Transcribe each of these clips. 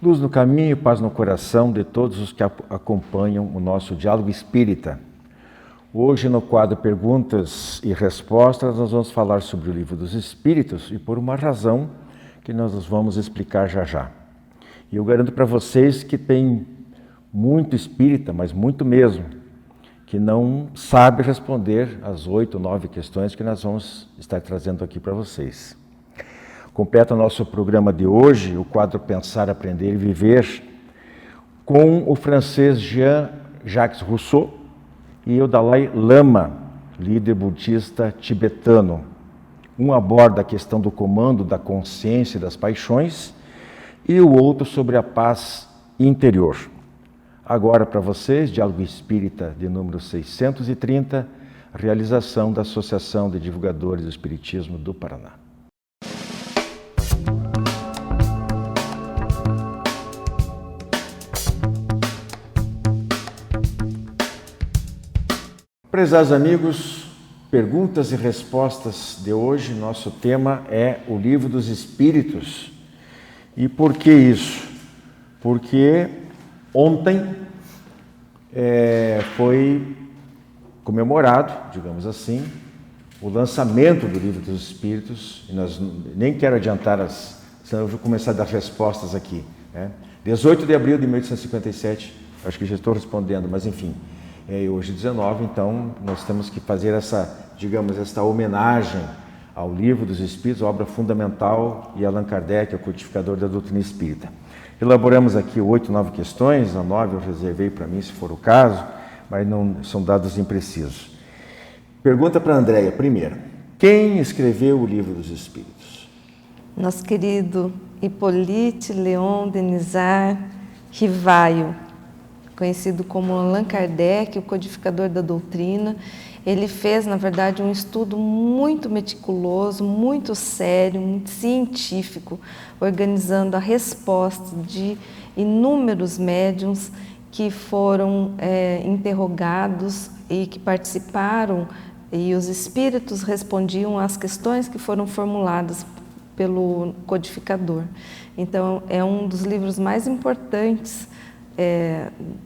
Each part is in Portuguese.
Luz no caminho e paz no coração de todos os que acompanham o nosso Diálogo Espírita. Hoje, no quadro Perguntas e Respostas, nós vamos falar sobre o Livro dos Espíritos e por uma razão que nós vamos explicar já já. E eu garanto para vocês que tem muito espírita, mas muito mesmo, que não sabe responder as 8 ou 9 questões que nós vamos estar trazendo aqui para vocês. Completa o nosso programa de hoje, o quadro Pensar, Aprender e Viver, com o francês Jean-Jacques Rousseau e o Dalai Lama, líder budista tibetano. Um aborda a questão do comando da consciência e das paixões e o outro sobre a paz interior. Agora para vocês, Diálogo Espírita de número 630, realização da Associação de Divulgadores do Espiritismo do Paraná. Prezados amigos, perguntas e respostas de hoje, nosso tema é o Livro dos Espíritos. E por que isso? Porque ontem foi comemorado, digamos assim, o lançamento do Livro dos Espíritos, e nós nem quero adiantar senão eu vou começar a dar respostas aqui. 18 de abril de 1857, acho que já estou respondendo, mas enfim, hoje 19, então nós temos que fazer essa homenagem ao Livro dos Espíritos, obra fundamental, e Allan Kardec, o codificador da doutrina espírita. Elaboramos aqui 8, 9 questões, a 9 eu reservei para mim, se for o caso, mas não são dados imprecisos. Pergunta para a Andréia, primeiro. Quem escreveu o Livro dos Espíritos? Nosso querido Hippolyte Léon Denisard Rivaio, conhecido como Allan Kardec, o codificador da doutrina. Ele fez, na verdade, um estudo muito meticuloso, muito sério, muito científico, organizando a resposta de inúmeros médiuns que foram interrogados e que participaram, e os espíritos respondiam às questões que foram formuladas pelo codificador. Então, é um dos livros mais importantes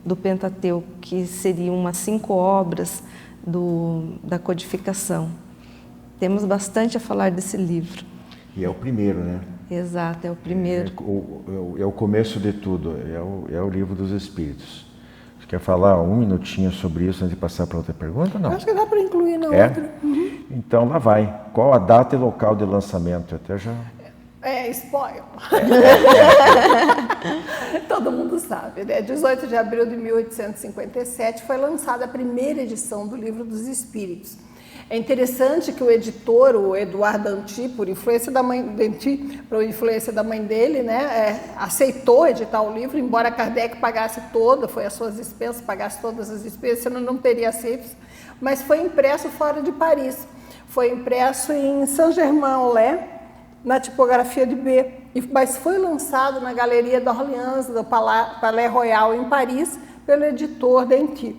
do Pentateuco, que seriam umas 5 obras da codificação. Temos bastante a falar desse livro. E é o primeiro, né? Exato, é o primeiro. É o começo de tudo, é o Livro dos Espíritos. Você quer falar um minutinho sobre isso antes de passar para outra pergunta? Não? Acho que dá para incluir na outra. Uhum. Então lá vai. Qual a data e local de lançamento? Até já... spoiler. Todo mundo sabe, né? 18 de abril de 1857 foi lançada a primeira edição do Livro dos Espíritos. É interessante que o editor, o Eduardo Danty, por influência da mãe dele, né, aceitou editar o livro, embora Kardec pagasse foi as suas despesas, pagasse todas as despesas, senão não teria aceito, mas foi impresso fora de Paris. Foi impresso em Saint-Germain-en-Laye, na tipografia de B, mas foi lançado na Galeria d'Orléans, do Palais Royal, em Paris, pelo editor Danty.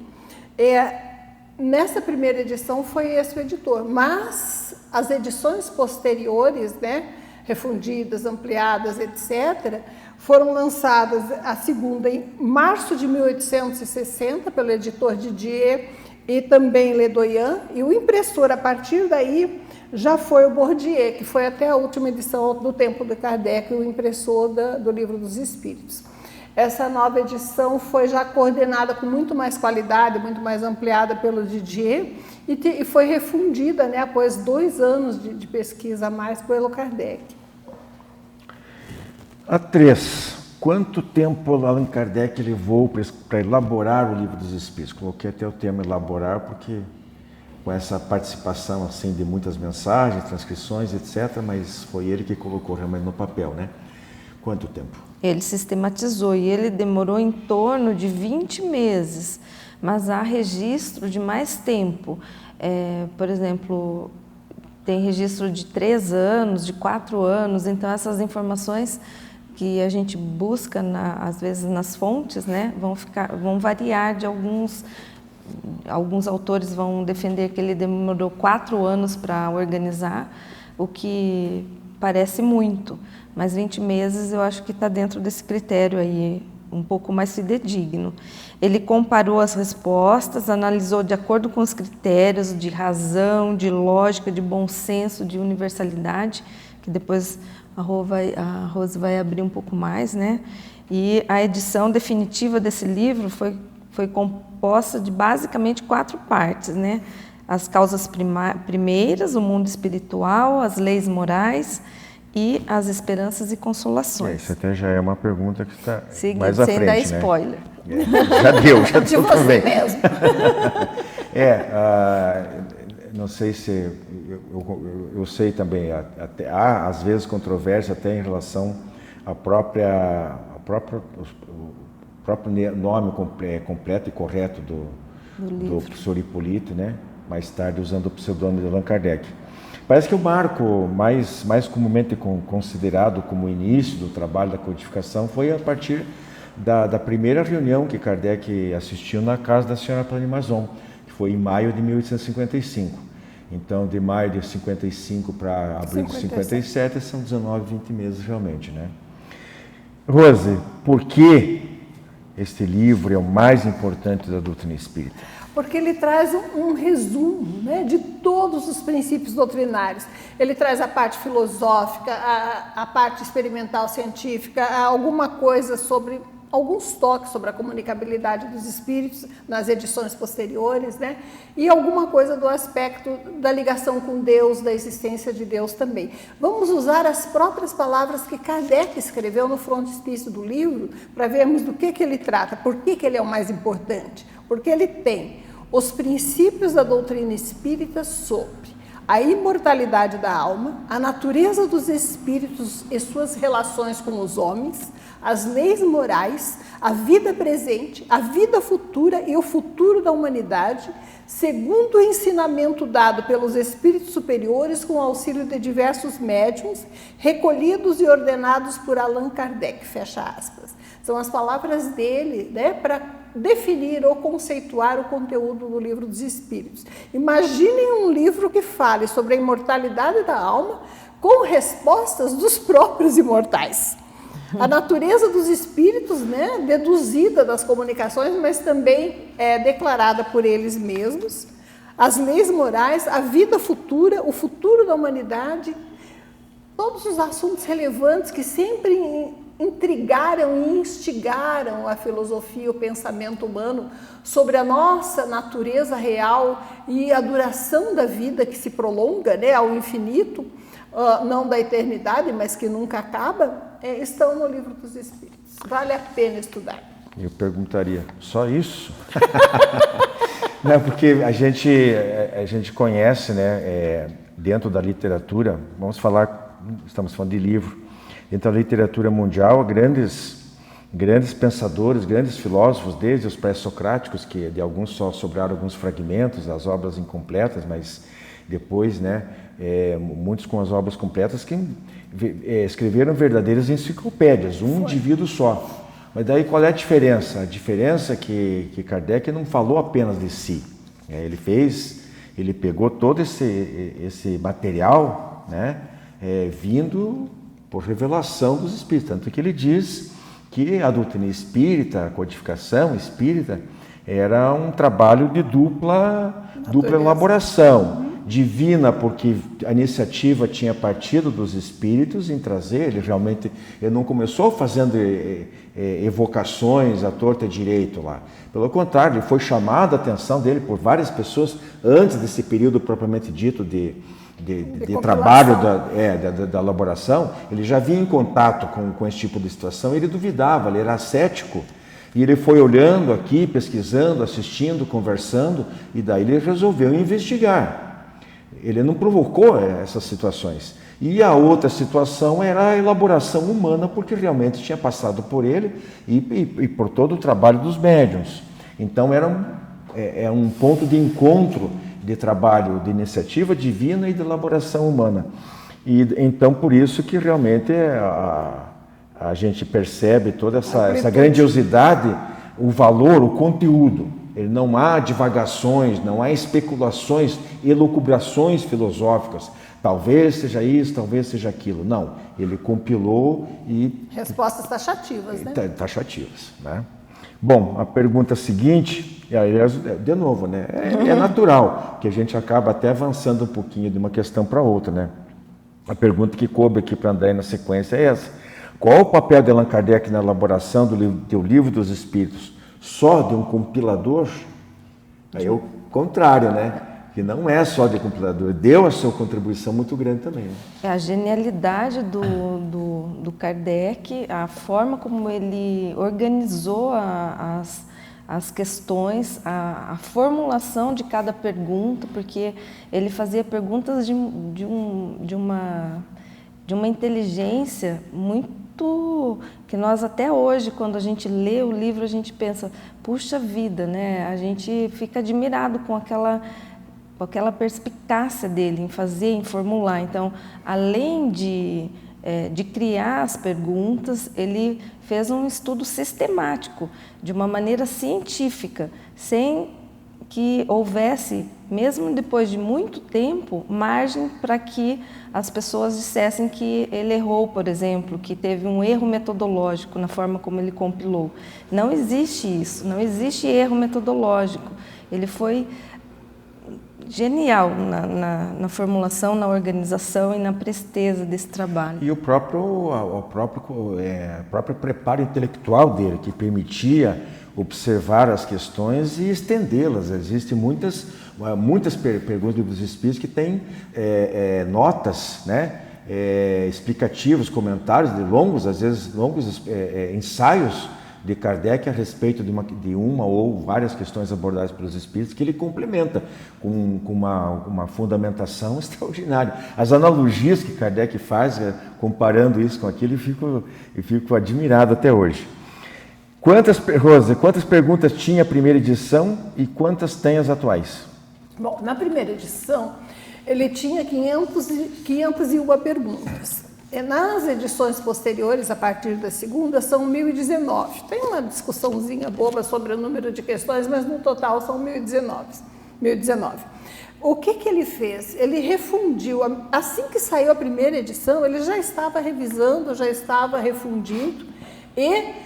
Nessa primeira edição foi esse o editor, mas as edições posteriores, né, refundidas, ampliadas, etc., foram lançadas, a segunda em março de 1860, pelo editor Didier e também Ledoyen, e o impressor, a partir daí, já foi o Bordier, que foi até a última edição do tempo de Kardec, o impressor do Livro dos Espíritos. Essa nova edição foi já coordenada com muito mais qualidade, muito mais ampliada pelo Didier, e foi refundida, né, após 2 anos de pesquisa a mais pelo Kardec. A 3. Quanto tempo Allan Kardec levou para elaborar o Livro dos Espíritos? Coloquei até o termo elaborar, porque com essa participação assim de muitas mensagens, transcrições, etc., mas foi ele que colocou realmente no papel, né? Quanto tempo? Ele sistematizou e ele demorou em torno de 20 meses, mas há registro de mais tempo. Por exemplo, tem registro de 3 anos, de 4 anos, então essas informações que a gente busca, às vezes, nas fontes, né, vão variar de alguns autores vão defender que ele demorou 4 anos para organizar, o que parece muito, mas 20 meses eu acho que está dentro desse critério aí, um pouco mais fidedigno. Ele comparou as respostas, analisou de acordo com os critérios de razão, de lógica, de bom senso, de universalidade, que depois a Rose vai abrir um pouco mais, né? E a edição definitiva desse livro foi composta de basicamente 4 partes, né? As causas primeiras, o mundo espiritual, as leis morais e as esperanças e consolações. Isso até já é uma pergunta que está mais à frente, sem dar né? spoiler. Já deu De você mesmo. Não sei se... Eu sei também, há às vezes controvérsia até em relação ao próprio nome completo e correto do professor Hipólito, né? Mais tarde usando o pseudônimo de Allan Kardec. Parece que o marco mais comumente considerado como início do trabalho da codificação foi a partir da primeira reunião que Kardec assistiu na casa da senhora Planimazon, que foi em maio de 1855. Então, de maio de 55 para abril de 57 são 19, 20 meses realmente, né? Rose, por que este livro é o mais importante da doutrina espírita? Porque ele traz um resumo, né, de todos os princípios doutrinários. Ele traz a parte filosófica, a parte experimental científica, alguma coisa sobre, alguns toques sobre a comunicabilidade dos espíritos nas edições posteriores, né, e alguma coisa do aspecto da ligação com Deus, da existência de Deus também. Vamos usar as próprias palavras que Kardec escreveu no frontispício do livro para vermos do que ele trata, por que ele é o mais importante. Porque ele tem os princípios da doutrina espírita sobre a imortalidade da alma, a natureza dos espíritos e suas relações com os homens, as leis morais, a vida presente, a vida futura e o futuro da humanidade, segundo o ensinamento dado pelos espíritos superiores com auxílio de diversos médiuns, recolhidos e ordenados por Allan Kardec, fecha aspas. São as palavras dele, né, para definir ou conceituar o conteúdo do Livro dos Espíritos. Imaginem um livro que fale sobre a imortalidade da alma com respostas dos próprios imortais. A natureza dos espíritos, né, deduzida das comunicações, mas também declarada por eles mesmos. As leis morais, a vida futura, o futuro da humanidade, todos os assuntos relevantes que sempre intrigaram e instigaram a filosofia, o pensamento humano sobre a nossa natureza real e a duração da vida que se prolonga, né, ao infinito, não da eternidade, mas que nunca acaba, estão no Livro dos Espíritos. Vale a pena estudar. Eu perguntaria, só isso? Não, porque a gente conhece, né, dentro da literatura, estamos falando de livro, dentro da literatura mundial, grandes pensadores, grandes filósofos, desde os pré-socráticos, que de alguns só sobraram alguns fragmentos, as obras incompletas, mas depois, né, muitos com as obras completas que escreveram verdadeiras enciclopédias, indivíduo só. Mas daí qual é a diferença? A diferença é que Kardec não falou apenas de si. Ele pegou todo esse material, né, vindo por revelação dos espíritos. Tanto que ele diz que a doutrina espírita, a codificação espírita, era um trabalho de dupla elaboração. Divina, porque a iniciativa tinha partido dos espíritos em trazer, ele não começou fazendo evocações à torta e direito lá. Pelo contrário, ele foi chamado a atenção dele por várias pessoas antes desse período propriamente dito de trabalho da elaboração. Ele já vinha em contato com esse tipo de situação, ele duvidava, ele era cético. E ele foi olhando aqui, pesquisando, assistindo, conversando, e daí ele resolveu investigar. Ele não provocou essas situações. E a outra situação era a elaboração humana, porque realmente tinha passado por ele e por todo o trabalho dos médiuns. Então era um ponto de encontro de trabalho de iniciativa divina e de elaboração humana. E então por isso que realmente a gente percebe toda essa grandiosidade, o valor, o conteúdo. Não há divagações, não há especulações, elucubrações filosóficas. talvez seja isso, talvez seja aquilo. Não, ele compilou e... Respostas taxativas, né? Taxativas, né? Bom, a pergunta seguinte, de novo, né? É natural que a gente acaba até avançando um pouquinho de uma questão para outra, né? A pergunta que coube aqui para André na sequência é essa. Qual o papel de Allan Kardec na elaboração do Livro dos Espíritos? Só de um compilador? Aí é o contrário, né? Que não é só de compilador, deu a sua contribuição muito grande também. Né? É a genialidade do Kardec, a forma como ele organizou as questões, a formulação de cada pergunta, porque ele fazia perguntas de uma inteligência muito... que nós até hoje, quando a gente lê o livro, a gente pensa, puxa vida, né? A gente fica admirado com aquela perspicácia dele em fazer, em formular. Então, além de criar as perguntas, ele fez um estudo sistemático, de uma maneira científica, sem que houvesse, mesmo depois de muito tempo, margem para que as pessoas dissessem que ele errou, por exemplo, que teve um erro metodológico na forma como ele compilou. Não existe isso, não existe erro metodológico. Ele foi genial na formulação, na organização e na presteza desse trabalho. E o próprio preparo intelectual dele, que permitia observar as questões e estendê-las. Existem muitas perguntas dos Espíritos que têm notas, né, explicativos, comentários às vezes longos ensaios de Kardec a respeito de uma ou várias questões abordadas pelos Espíritos, que ele complementa com uma fundamentação extraordinária. As analogias que Kardec faz, comparando isso com aquilo, eu fico admirado até hoje. Rosa, quantas perguntas tinha a primeira edição e quantas tem as atuais? Bom, na primeira edição, ele tinha 501 perguntas. Nas edições posteriores, a partir da segunda, são 1019. Tem uma discussãozinha boba sobre o número de questões, mas no total são 1019. O que ele fez? Ele refundiu, assim que saiu a primeira edição, ele já estava revisando, já estava refundindo, e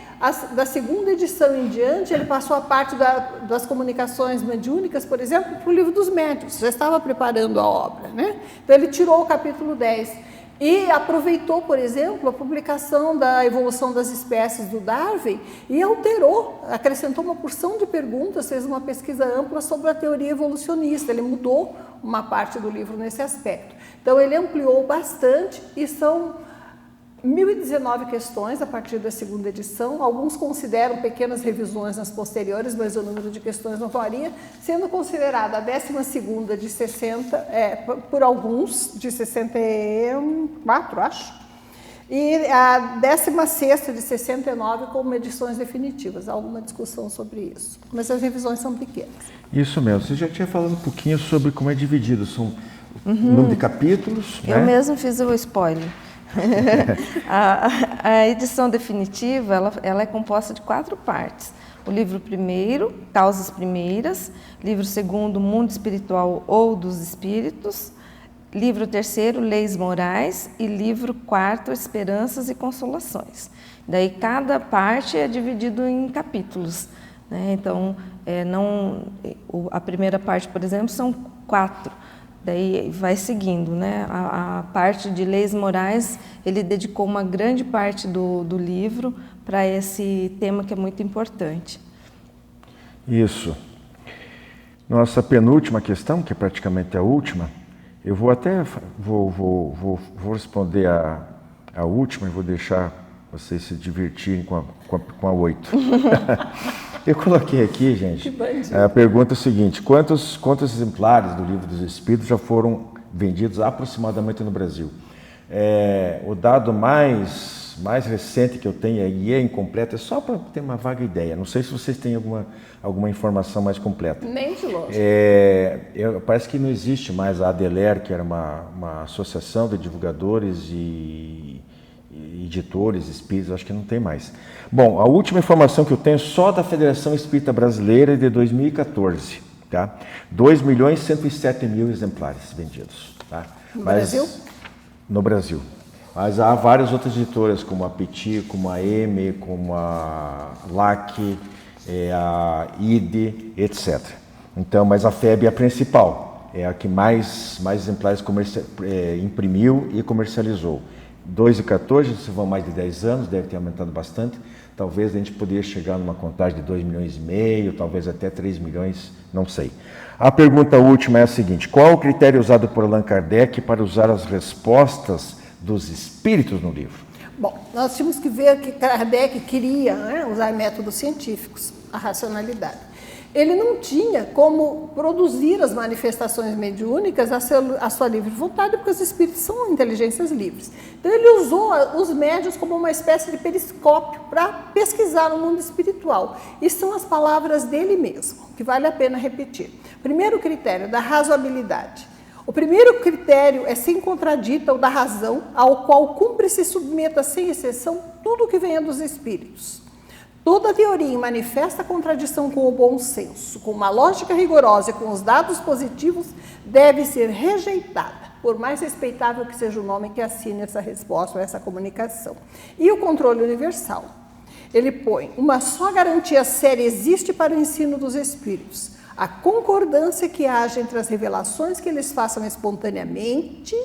da segunda edição em diante, ele passou a parte das comunicações mediúnicas, por exemplo, para o Livro dos Médiuns, já estava preparando a obra, né? Então ele tirou o capítulo 10. E aproveitou, por exemplo, a publicação da Evolução das Espécies do Darwin e alterou, acrescentou uma porção de perguntas, fez uma pesquisa ampla sobre a teoria evolucionista. Ele mudou uma parte do livro nesse aspecto. Então, ele ampliou bastante e são 1019 questões a partir da segunda edição. Alguns consideram pequenas revisões nas posteriores, mas o número de questões não varia, sendo considerada a 12ª de 60, por alguns, de 64, acho, e a 16ª de 69 como edições definitivas. Há alguma discussão sobre isso, mas as revisões são pequenas. Isso mesmo. Você já tinha falado um pouquinho sobre como é dividido, são número de capítulos, Eu né? mesmo fiz o spoiler. A edição definitiva, ela é composta de 4 partes. O livro primeiro, Causas Primeiras, livro segundo, Mundo Espiritual ou dos Espíritos, livro terceiro, Leis Morais, e livro quarto, Esperanças e Consolações. Daí cada parte é dividido em capítulos, né? Então, a primeira parte, por exemplo, são 4. Daí vai seguindo, né? A parte de Leis Morais, ele dedicou uma grande parte do livro para esse tema que é muito importante. Isso. Nossa penúltima questão, que é praticamente a última, eu vou responder a última e vou deixar vocês se divertirem com a 8. Eu coloquei aqui, gente, a pergunta é a seguinte: quantos exemplares do Livro dos Espíritos já foram vendidos aproximadamente no Brasil? O dado mais recente que eu tenho, e é incompleto, é só para ter uma vaga ideia. Não sei se vocês têm alguma informação mais completa. Nem de longe. Parece que não existe mais a ADELER, que era uma associação de divulgadores e editores espíritas, acho que não tem mais. Bom, a última informação que eu tenho só da Federação Espírita Brasileira é de 2014, tá? 2.107.000 exemplares vendidos, tá? No Brasil? No Brasil. Mas há várias outras editoras, como a Petit, como a M, como a LAC, a ID, etc. Então, mas a FEB é a principal, é a que mais exemplares imprimiu e comercializou. 2,14, se vão mais de 10 anos, deve ter aumentado bastante. Talvez a gente poderia chegar numa contagem de 2,5 milhões, talvez até 3 milhões, não sei. A pergunta última é a seguinte: qual o critério usado por Allan Kardec para usar as respostas dos espíritos no livro? Bom, nós tínhamos que ver que Kardec queria usar métodos científicos, a racionalidade. Ele não tinha como produzir as manifestações mediúnicas a sua livre vontade, porque os espíritos são inteligências livres. Então ele usou os médiuns como uma espécie de periscópio para pesquisar o mundo espiritual. E são as palavras dele mesmo, que vale a pena repetir. Primeiro critério, da razoabilidade. O primeiro critério é sem contradita o da razão, ao qual cumpre se submeta sem exceção tudo que venha dos espíritos. Toda teoria em manifesta contradição com o bom senso, com uma lógica rigorosa e com os dados positivos, deve ser rejeitada, por mais respeitável que seja o nome que assine essa resposta ou essa comunicação. E o controle universal. Ele põe: uma só garantia séria existe para o ensino dos espíritos: a concordância que haja entre as revelações que eles façam espontaneamente,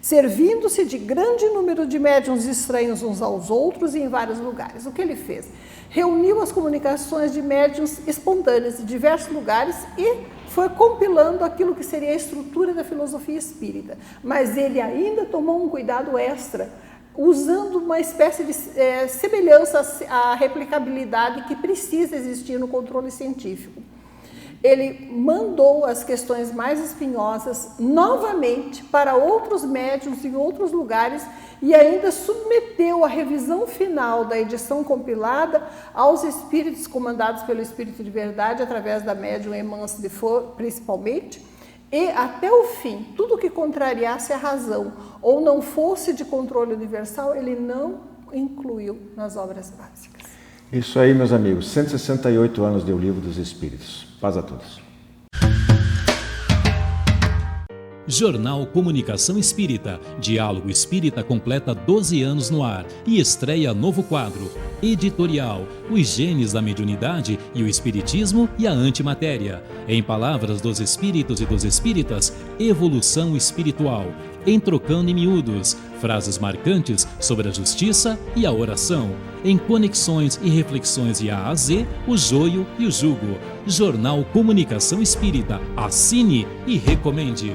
servindo-se de grande número de médiuns estranhos uns aos outros e em vários lugares. O que ele fez? Reuniu as comunicações de médiuns espontâneos de diversos lugares e foi compilando aquilo que seria a estrutura da filosofia espírita. Mas ele ainda tomou um cuidado extra, usando uma espécie de semelhança à replicabilidade que precisa existir no controle científico. Ele mandou as questões mais espinhosas novamente para outros médiuns em outros lugares e ainda submeteu a revisão final da edição compilada aos espíritos comandados pelo Espírito de Verdade, através da médium Emance de Faux, principalmente, e até o fim, tudo que contrariasse a razão ou não fosse de controle universal, ele não incluiu nas obras básicas. Isso aí, meus amigos, 168 anos de O Livro dos Espíritos. Paz a todos. Jornal Comunicação Espírita, Diálogo Espírita completa 12 anos no ar e estreia novo quadro, editorial, os genes da mediunidade e o espiritismo e a antimatéria. Em palavras dos espíritos e dos espíritas, evolução espiritual. Em Trocando em Miúdos, frases marcantes sobre a justiça e a oração. Em Conexões e Reflexões de A a Z, o joio e o jugo. Jornal Comunicação Espírita. Assine e recomende.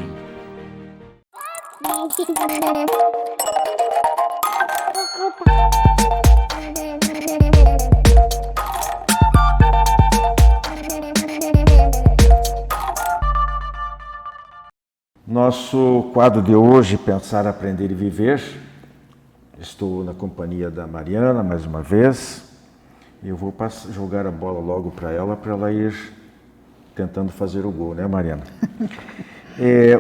Nosso quadro de hoje, Pensar, Aprender e Viver. Estou na companhia da Mariana mais uma vez. E eu vou jogar a bola logo para ela ir tentando fazer o gol, né, Mariana?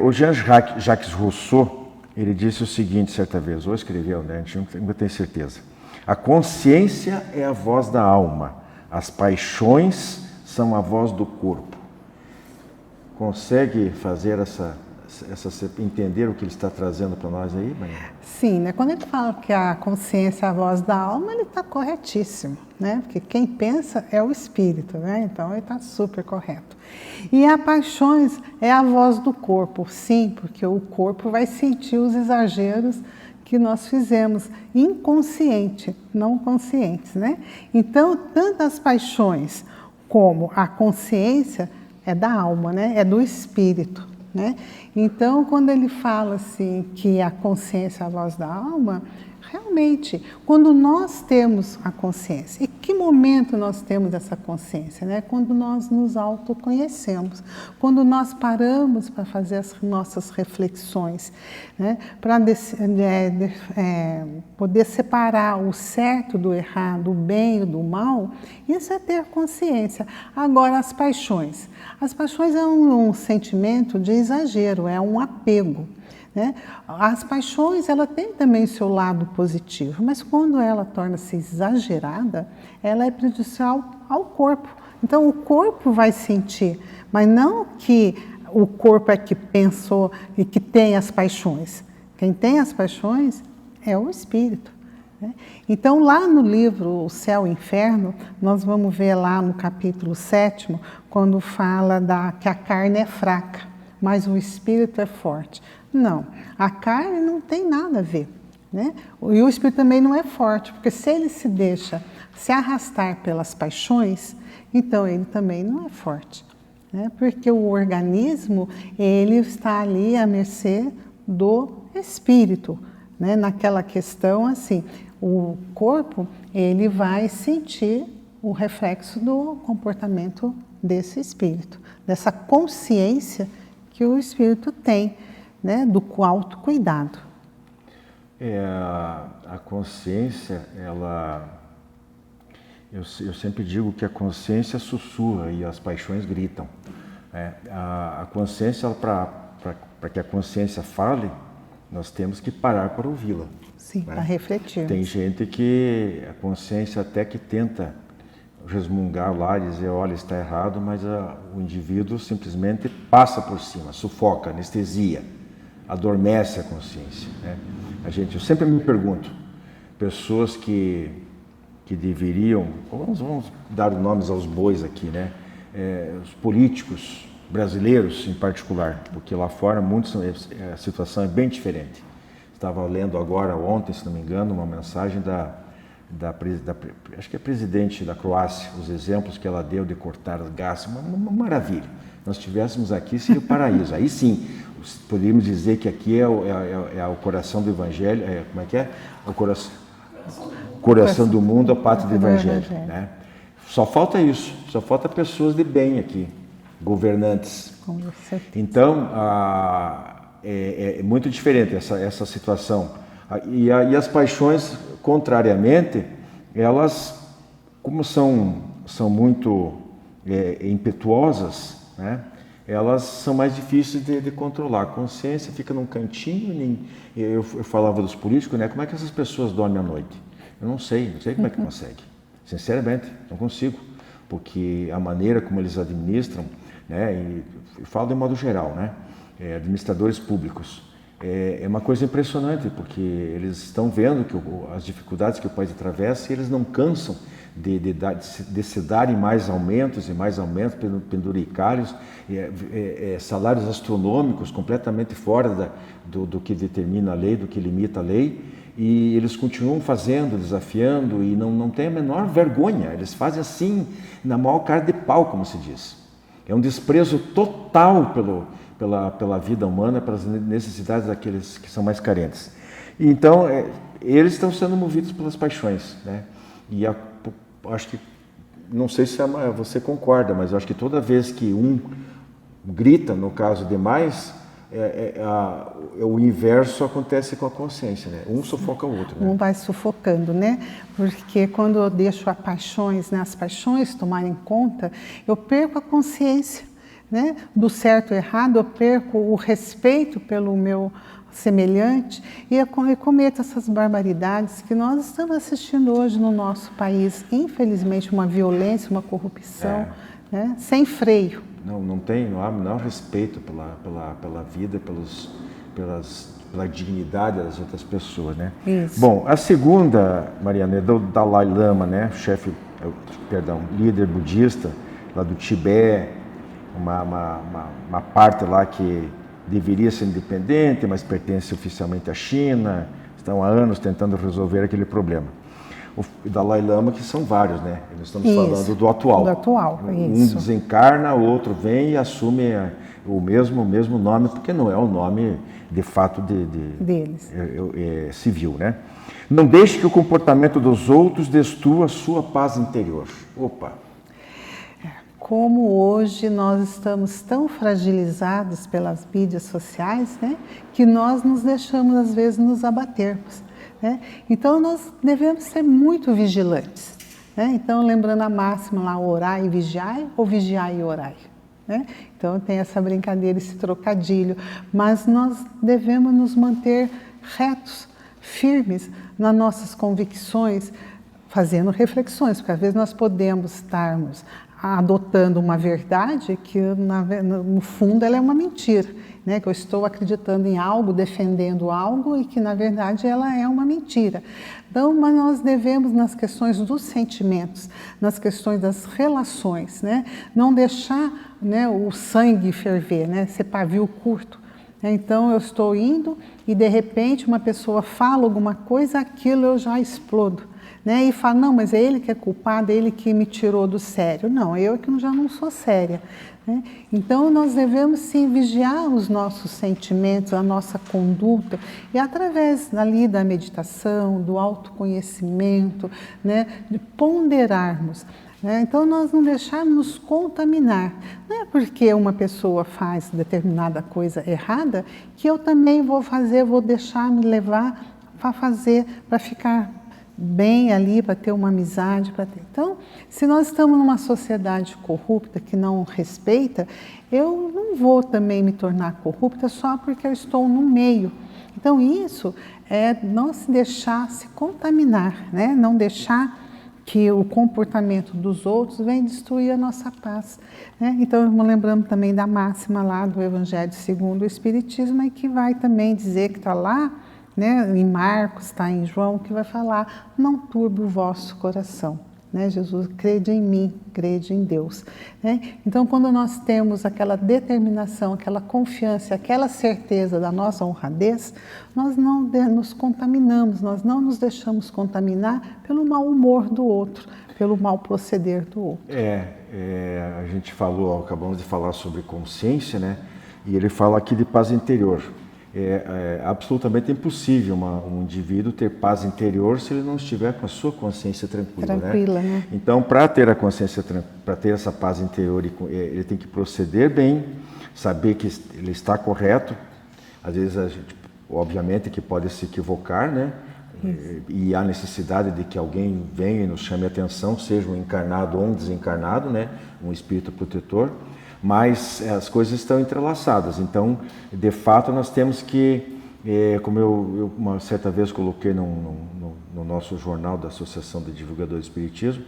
O Jean-Jacques Rousseau, ele disse o seguinte certa vez, ou escreveu, né? A gente não tem certeza. A consciência é a voz da alma, as paixões são a voz do corpo. Consegue fazer entender o que ele está trazendo para nós aí, Mariana? Sim, né? Quando ele fala que a consciência é a voz da alma, ele está corretíssimo, né? Porque quem pensa é o espírito, né? Então ele está super correto. E a paixões é a voz do corpo, sim, porque o corpo vai sentir os exageros que nós fizemos, inconsciente, não conscientes, né? Então, tanto as paixões como a consciência é da alma, né? É do espírito, né? Então, quando ele fala assim que a consciência é a voz da alma, realmente, quando nós temos a consciência, e que momento nós temos essa consciência, né? Quando nós nos autoconhecemos, quando nós paramos para fazer as nossas reflexões, né? Para poder separar o certo do errado, o bem do mal, isso é ter consciência. Agora, as paixões é um sentimento de exagero, é um apego. Né? As paixões, ela tem também o seu lado positivo, mas quando ela torna-se exagerada, ela é prejudicial ao corpo. Então, o corpo vai sentir, mas não que o corpo é que pensou e que tem as paixões. Quem tem as paixões é o espírito, né? Então, lá no livro O Céu e o Inferno, nós vamos ver lá no capítulo 7º, quando fala que a carne é fraca, mas o espírito é forte. Não, a carne não tem nada a ver, né? E o espírito também não é forte, porque se ele se deixa se arrastar pelas paixões, então ele também não é forte, né? Porque o organismo, ele está ali à mercê do espírito, né? Naquela questão assim, o corpo, ele vai sentir o reflexo do comportamento desse espírito, dessa consciência que o espírito tem, né? Do autocuidado. A consciência, eu sempre digo que a consciência sussurra e as paixões gritam. A consciência, para que a consciência fale, nós temos que parar para ouvi-la. Sim, para refletir. Tem gente que a consciência até que tenta resmungar lá e dizer, olha, está errado, mas o indivíduo simplesmente passa por cima, sufoca, anestesia, adormece a consciência, né? Eu sempre me pergunto, pessoas que deveriam, vamos dar nomes aos bois aqui, né? Os políticos brasileiros em particular, porque lá fora a situação é bem diferente. Estava lendo agora, ontem, se não me engano, uma mensagem acho que é presidente da Croácia, os exemplos que ela deu de cortar as gás, uma maravilha. Nós estivéssemos aqui, seria o paraíso. Aí sim, poderíamos dizer que aqui é o coração do Evangelho, como é que é? O coração do mundo, a pátria do Evangelho, né? Só falta isso, só falta pessoas de bem aqui, governantes. Então, é muito diferente essa situação. E as paixões, contrariamente, elas, como são muito impetuosas, né? Elas são mais difíceis de controlar. A consciência fica num cantinho. Eu falava dos políticos, né? Como é que essas pessoas dormem à noite? Eu não sei como é que consegue. Sinceramente, não consigo. Porque a maneira como eles administram, né? E eu falo de modo geral, né? Administradores públicos. É uma coisa impressionante, porque eles estão vendo as dificuldades que o país atravessa e eles não cansam de se darem mais aumentos e mais aumentos, penduricários, salários astronômicos completamente fora do que determina a lei, do que limita a lei, e eles continuam fazendo, desafiando e não tem a menor vergonha. Eles fazem assim, na maior cara de pau, como se diz. É um desprezo total pela vida humana, pelas necessidades daqueles que são mais carentes. Então, eles estão sendo movidos pelas paixões, né? E acho que, não sei se você concorda, mas eu acho que toda vez que um grita, no caso demais, o inverso acontece com a consciência, né? Um sufoca o outro, né? Um vai sufocando, né? Porque quando eu deixo as paixões tomarem conta, eu perco a consciência, né? Do certo e errado, eu perco o respeito pelo meu semelhante e eu cometo essas barbaridades que nós estamos assistindo hoje no nosso país. Infelizmente, uma violência, uma corrupção, né? Sem freio. Não há respeito pela vida, pela dignidade das outras pessoas, né? Isso. Bom, a segunda, Mariana, é do Dalai Lama, né? Líder budista lá do Tibete, uma parte lá que deveria ser independente, mas pertence oficialmente à China, estão há anos tentando resolver aquele problema. O Dalai Lama, que são vários, né? Nós estamos falando do atual. Do atual, isso. Um desencarna, o outro vem e assume o mesmo nome, porque não é o nome, de fato, deles. Civil, né? Não deixe que o comportamento dos outros destrua a sua paz interior. Opa! Como hoje nós estamos tão fragilizados pelas mídias sociais, né, que nós nos deixamos, às vezes, nos abatermos, né? Então, nós devemos ser muito vigilantes, né? Então, lembrando a máxima lá, orai e vigiai, ou vigiai e orai, né? Então, tem essa brincadeira, esse trocadilho, mas nós devemos nos manter retos, firmes nas nossas convicções, fazendo reflexões, porque às vezes nós podemos estarmos adotando uma verdade que, no fundo, ela é uma mentira, né? Que eu estou acreditando em algo, defendendo algo e que, na verdade, ela é uma mentira. Então, mas nós devemos, nas questões dos sentimentos, nas questões das relações, né? Não deixar, né, o sangue ferver, né? Ser pavio curto. Então, eu estou indo e, de repente, uma pessoa fala alguma coisa, aquilo eu já explodo. Né, e fala, não, mas é ele que é culpado, é ele que me tirou do sério. Não, eu que já não sou séria. Né? Então, nós devemos sim vigiar os nossos sentimentos, a nossa conduta, e através ali da meditação, do autoconhecimento, né, de ponderarmos. Né? Então, nós não deixarmos nos contaminar. Não é porque uma pessoa faz determinada coisa errada que eu também vou fazer, vou deixar me levar para fazer, para ficar bem ali, para ter uma amizade, para ter. Então, se nós estamos numa sociedade corrupta que não respeita, eu não vou também me tornar corrupta só porque eu estou no meio. Então, isso é não se deixar se contaminar, né? Não deixar que o comportamento dos outros venha destruir a nossa paz. Né? Então, me lembrando também da máxima lá do Evangelho segundo o Espiritismo, e que vai também dizer que está lá, né, em Marcos, está em João, que vai falar, não turbe o vosso coração. Né? Jesus, crede em mim, crede em Deus. Né? Então, quando nós temos aquela determinação, aquela confiança, aquela certeza da nossa honradez, nós não nos contaminamos, nós não nos deixamos contaminar pelo mau humor do outro, pelo mau proceder do outro. A gente falou, acabamos de falar sobre consciência, né? E ele fala aqui de paz interior. É absolutamente impossível um indivíduo ter paz interior se ele não estiver com a sua consciência tranquila, né? Então, para ter a consciência, para ter essa paz interior, ele tem que proceder bem, saber que ele está correto. Às vezes a gente, obviamente, que pode se equivocar, né? E há necessidade de que alguém venha e nos chame a atenção, seja um encarnado ou um desencarnado, né? Um espírito protetor. Mas as coisas estão entrelaçadas, então, de fato, nós temos que, como eu uma certa vez coloquei no nosso jornal da Associação de Divulgadores do Espiritismo,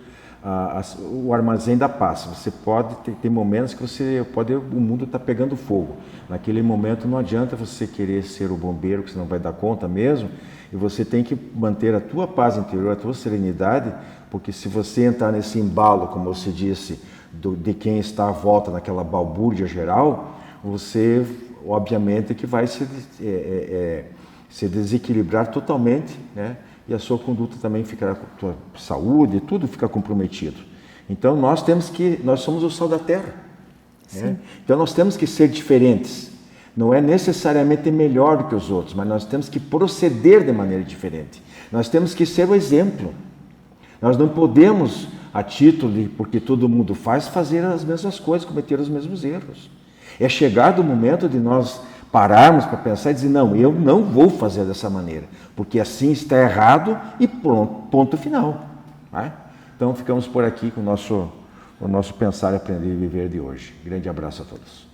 o armazém da paz. Você pode ter momentos que o mundo está pegando fogo. Naquele momento não adianta você querer ser o bombeiro, que você não vai dar conta mesmo, e você tem que manter a tua paz interior, a tua serenidade, porque se você entrar nesse embalo, como você disse, de quem está à volta naquela balbúrdia geral, você obviamente que vai se desequilibrar totalmente, né? E a sua conduta também ficará, a tua saúde, tudo fica comprometido. Então nós somos o sal da terra, né? Então nós temos que ser diferentes. Não é necessariamente melhor do que os outros, mas nós temos que proceder de maneira diferente. Nós temos que ser o exemplo. Nós não podemos, a título de porque todo mundo faz, fazer as mesmas coisas, cometer os mesmos erros. É chegado o momento de nós pararmos para pensar e dizer, não, eu não vou fazer dessa maneira, porque assim está errado e pronto, ponto final. Né? Então ficamos por aqui com o nosso Pensar, Aprender e Viver de hoje. Grande abraço a todos.